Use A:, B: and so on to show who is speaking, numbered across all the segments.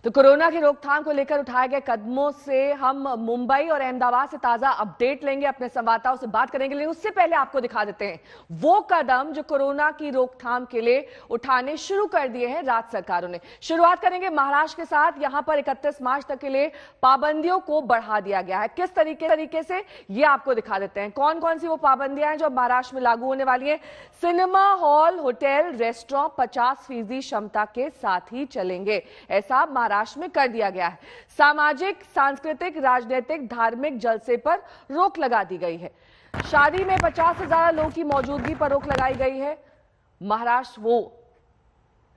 A: तो कोरोना की रोकथाम को लेकर उठाए गए कदमों से हम मुंबई और अहमदाबाद से ताजा अपडेट लेंगे, अपने संवाददाताओं से बात करेंगे। लेकिन उससे पहले आपको दिखा देते हैं वो कदम जो कोरोना की रोकथाम के लिए उठाने शुरू कर दिए हैं राज्य सरकारों ने। शुरुआत करेंगे महाराष्ट्र के साथ। यहां पर 31 मार्च तक के लिए पाबंदियों को बढ़ा दिया गया है। किस तरीके से ये आपको दिखा देते हैं। कौन कौन सी वो पाबंदियां हैं जो महाराष्ट्र में लागू होने वाली है। सिनेमा हॉल, होटल, रेस्टोरेंट 50% क्षमता के साथ ही चलेंगे, ऐसा महाराष्ट्र में कर दिया गया है। सामाजिक, सांस्कृतिक, राजनीतिक, धार्मिक जलसे पर रोक लगा दी गई है। शादी में 50 से ज्यादा लोगों की मौजूदगी पर रोक लगाई गई है। महाराष्ट्र वो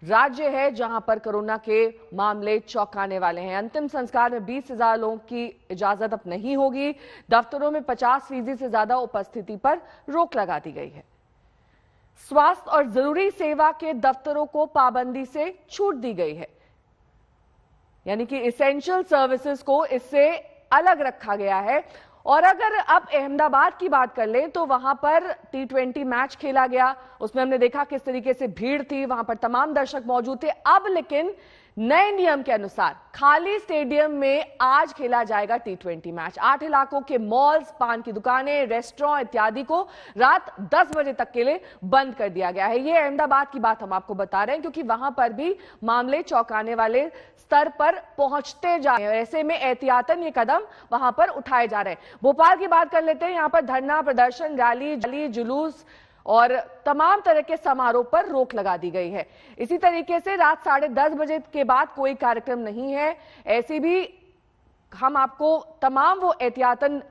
A: राज्य है जहां पर कोरोना के मामले चौंकाने वाले हैं। अंतिम संस्कार में 20 से ज्यादा लोगों की इजाजत अब नहीं होगी। दफ्तरों में 50% से ज्यादा उपस्थिति पर रोक लगा दी गई है। स्वास्थ्य और जरूरी सेवा के दफ्तरों को पाबंदी से छूट दी गई है, यानी कि इसेंशियल सर्विसेज को इससे अलग रखा गया है। और अगर अब अहमदाबाद की बात कर लें तो वहां पर T20 मैच खेला गया। उसमें हमने देखा किस तरीके से भीड़ थी, वहां पर तमाम दर्शक मौजूद थे। अब लेकिन नए नियम के अनुसार खाली स्टेडियम में आज खेला जाएगा T20 मैच। 8 इलाकों के मॉल्स, पान की दुकानें, रेस्टोरेंट इत्यादि को रात 10 बजे तक के लिए बंद कर दिया गया है। ये अहमदाबाद की बात हम आपको बता रहे हैं क्योंकि वहां पर भी मामले चौंकाने वाले स्तर पर पहुंचते जा रहे हैं। ऐसे में एहतियातन ये कदम वहां पर उठाए जा रहे हैं। भोपाल की बात कर लेते हैं। यहां पर धरना प्रदर्शन, रैली, जुलूस और तमाम तरह के समारोह पर रोक लगा दी गई है। इसी तरीके से रात 10:30 बजे के बाद कोई कार्यक्रम नहीं है। ऐसे भी हम आपको तमाम वो एहतियातन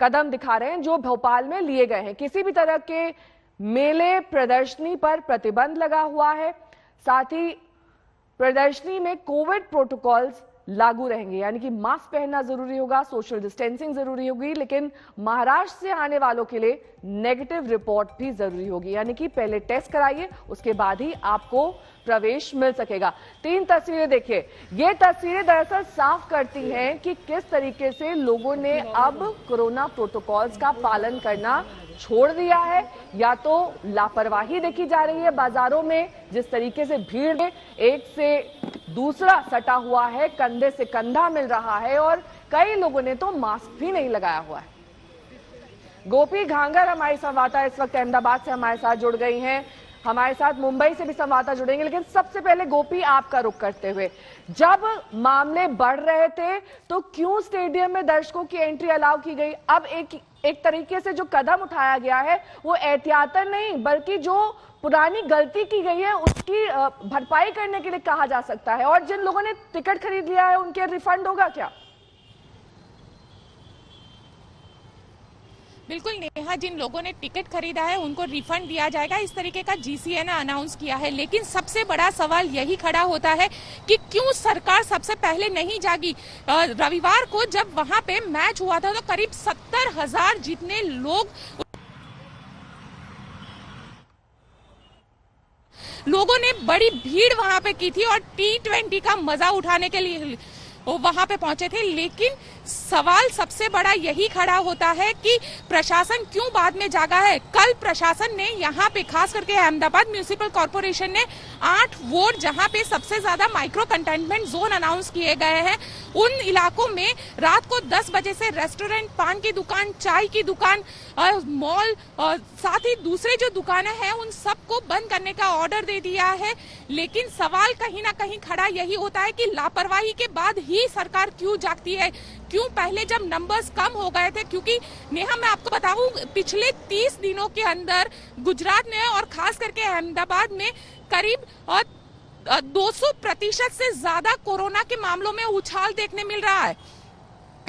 A: कदम दिखा रहे हैं जो भोपाल में लिए गए हैं। किसी भी तरह के मेले, प्रदर्शनी पर प्रतिबंध लगा हुआ है। साथ ही प्रदर्शनी में कोविड प्रोटोकॉल्स लागू रहेंगे, यानी कि मास्क पहनना जरूरी होगा, सोशल डिस्टेंसिंग जरूरी होगी। लेकिन महाराष्ट्र से आने वालों के लिए नेगेटिव रिपोर्ट भी जरूरी होगी, यानी कि पहले टेस्ट कराइए, उसके बाद ही आपको प्रवेश मिल सकेगा। 3 तस्वीरें देखिए। ये तस्वीरें दरअसल साफ करती हैं कि किस तरीके से लोगों ने अब कोरोना प्रोटोकॉल्स का पालन करना छोड़ दिया है, या तो लापरवाही देखी जा रही है। बाजारों में जिस तरीके से भीड़ है, एक से दूसरा सटा हुआ है, कंधे से कंधा मिल रहा है और कई लोगों ने तो मास्क भी नहीं लगाया हुआ है। गोपी घांगर हमारी संवाददाता इस वक्त अहमदाबाद से हमारे साथ जुड़ गई हैं। हमारे साथ मुंबई से भी संवाददाता जुड़ेंगे। लेकिन सबसे पहले गोपी, आपका रुख करते हुए, जब मामले बढ़ रहे थे तो क्यों स्टेडियम में दर्शकों की एंट्री अलाउ की गई? अब एक तरीके से जो कदम उठाया गया है वो एहतियातन नहीं बल्कि जो पुरानी गलती की गई है उसकी भरपाई करने के लिए कहा जा सकता है। और जिन लोगों ने टिकट खरीद लिया है उनके रिफंड होगा क्या?
B: बिल्कुल नेहा, जिन लोगों ने टिकट खरीदा है उनको रिफंड दिया जाएगा, इस तरीके का GCA ने अनाउंस किया है। लेकिन सबसे बड़ा सवाल यही खड़ा होता है कि क्यों सरकार सबसे पहले नहीं जागी। रविवार को जब वहां पे मैच हुआ था तो करीब 70,000 जितने लोगों ने बड़ी भीड़ वहां पे की थी और T20 का मजा उठाने के लिए वो वहां पे पहुंचे थे। लेकिन सवाल सबसे बड़ा यही खड़ा होता है कि प्रशासन क्यों बाद में जागा है। कल प्रशासन ने यहाँ पे खास करके अहमदाबाद म्युनिसिपल कॉर्पोरेशन ने 8 वार्ड जहाँ पे सबसे ज्यादा माइक्रो कंटेनमेंट जोन अनाउंस किए गए हैं, उन इलाकों में रात को 10 बजे से रेस्टोरेंट, पान की दुकान, चाय की दुकान, मॉल और साथ ही दूसरे जो दुकानें हैं उन सबको बंद करने का ऑर्डर दे दिया है। लेकिन सवाल कहीं ना कहीं खड़ा यही होता है कि लापरवाही के बाद ही सरकार क्यों जागती है, क्यों पहले जब नंबर्स कम हो गए थे। क्योंकि नेहा, मैं आपको बताऊं, पिछले 30 दिनों के अंदर गुजरात में और खास करके अहमदाबाद में करीब 200% से ज्यादा कोरोना के मामलों में उछाल देखने मिल रहा है।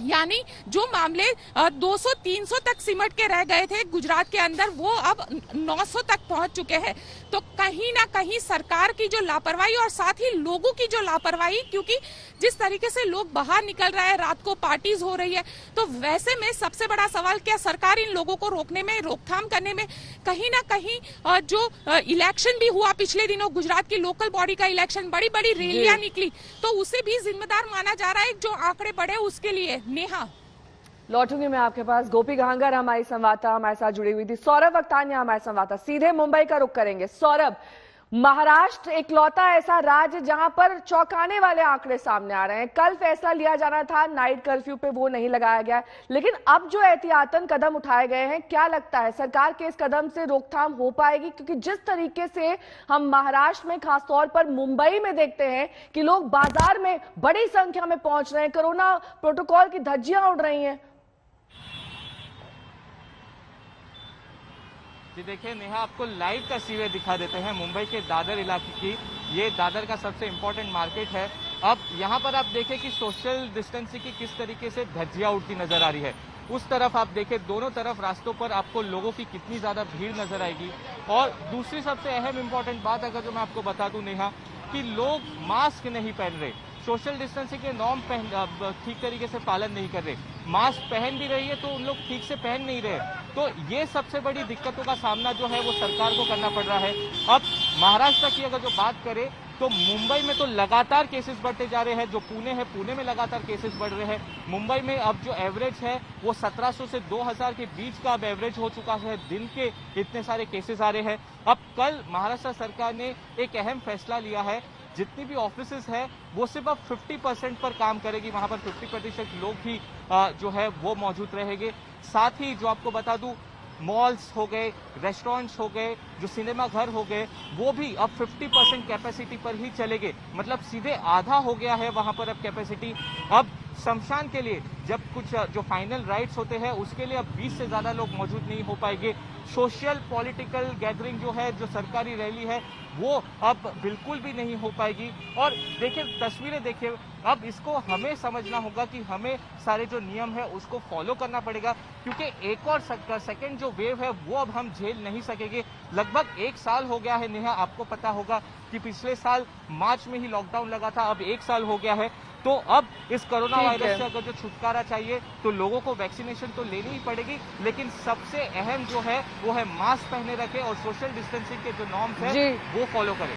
B: यानी जो मामले 200-300 तक सिमट के रह गए थे गुजरात के अंदर, वो अब 900 तक पहुंच चुके हैं। तो कहीं ना कहीं सरकार की जो लापरवाही और साथ ही लोगों की जो लापरवाही, क्योंकि जिस तरीके से लोग बाहर निकल रहे हैं, रात को पार्टीज हो रही है, तो वैसे में सबसे बड़ा सवाल क्या सरकार इन लोगों को रोकने में, रोकथाम करने में कहीं ना कहीं जो इलेक्शन भी हुआ पिछले दिनों, गुजरात की लोकल बॉडी का इलेक्शन, बड़ी बड़ी रैलियां निकली, तो उसे भी जिम्मेदार माना जा रहा है जो आंकड़े बढ़े उसके लिए। नेहा,
A: लौटूंगी मैं आपके पास। गोपी घांगर हमारी संवाददाता हमारे साथ जुड़ी हुई थी। सौरभ अख्तानिया हमारे संवाददाता सीधे मुंबई का रुख करेंगे। सौरभ, महाराष्ट्र इकलौता ऐसा राज्य जहां पर चौंकाने वाले आंकड़े सामने आ रहे हैं। कल फैसला लिया जाना था नाइट कर्फ्यू पे, वो नहीं लगाया गया, लेकिन अब जो एहतियातन कदम उठाए गए हैं, क्या लगता है सरकार के इस कदम से रोकथाम हो पाएगी? क्योंकि जिस तरीके से हम महाराष्ट्र में, खासतौर पर मुंबई में देखते हैं कि लोग बाजार में बड़ी संख्या में पहुंच रहे हैं, कोरोना प्रोटोकॉल की धज्जियां उड़ रही हैं।
C: जी देखिए नेहा, आपको लाइव तस्वीरें दिखा देते हैं मुंबई के दादर इलाके की। ये दादर का सबसे इम्पोर्टेंट मार्केट है। अब यहाँ पर आप देखें कि सोशल डिस्टेंसिंग की किस तरीके से धज्जियां उड़ती नजर आ रही है। उस तरफ आप देखें, दोनों तरफ रास्तों पर आपको लोगों की कितनी ज्यादा भीड़ नजर आएगी। और दूसरी सबसे अहम इम्पोर्टेंट बात अगर जो मैं आपको बता दूं नेहा, कि लोग मास्क नहीं पहन रहे, सोशल डिस्टेंसिंग के नॉर्म ठीक तरीके से पालन नहीं कर रहे। मास्क पहन भी रही है तो उन लोग ठीक से पहन नहीं रहे। तो ये सबसे बड़ी दिक्कतों का सामना जो है वो सरकार को करना पड़ रहा है। अब महाराष्ट्र की अगर जो बात करें तो मुंबई में तो लगातार केसेस बढ़ते जा रहे हैं। जो पुणे है, पुणे में लगातार केसेस बढ़ रहे हैं। मुंबई में अब जो एवरेज है वो 1700 से 2000 के बीच का अब एवरेज हो चुका है। दिन के इतने सारे केसेस आ रहे हैं। अब कल महाराष्ट्र सरकार ने एक अहम फैसला लिया है, जितनी भी ऑफिसेज है वो सिर्फ अब 50% पर काम करेगी। वहां पर 50% लोग ही जो है वो मौजूद रहेंगे। साथ ही जो आपको बता दूं, मॉल्स हो गए, रेस्टोरेंट्स हो गए, जो सिनेमा घर हो गए, वो भी अब 50% कैपेसिटी पर ही चलेंगे। मतलब सीधे आधा हो गया है वहां पर अब कैपेसिटी। अब शमशान के लिए जब कुछ जो फाइनल राइट्स होते हैं उसके लिए अब 20 से ज्यादा लोग मौजूद नहीं हो पाएंगे। सोशल पॉलिटिकल गैदरिंग जो है, जो सरकारी रैली है, वो अब बिल्कुल भी नहीं हो पाएगी। और देखिए तस्वीरें देखिए, अब इसको हमें समझना होगा कि हमें सारे जो नियम है उसको फॉलो करना पड़ेगा, क्योंकि एक और सेकेंड जो वेव है वो अब हम झेल नहीं सकेंगे। लगभग 1 साल हो गया है नेहा, आपको पता होगा कि पिछले साल मार्च में ही लॉकडाउन लगा था, अब 1 साल हो गया है। तो अब इस कोरोना वायरस से अगर जो छुटकारा चाहिए तो लोगों को वैक्सीनेशन तो लेनी ही पड़ेगी, लेकिन सबसे अहम जो है वो है मास्क पहने रखें और सोशल डिस्टेंसिंग के जो नॉर्म्स है वो फॉलो करें।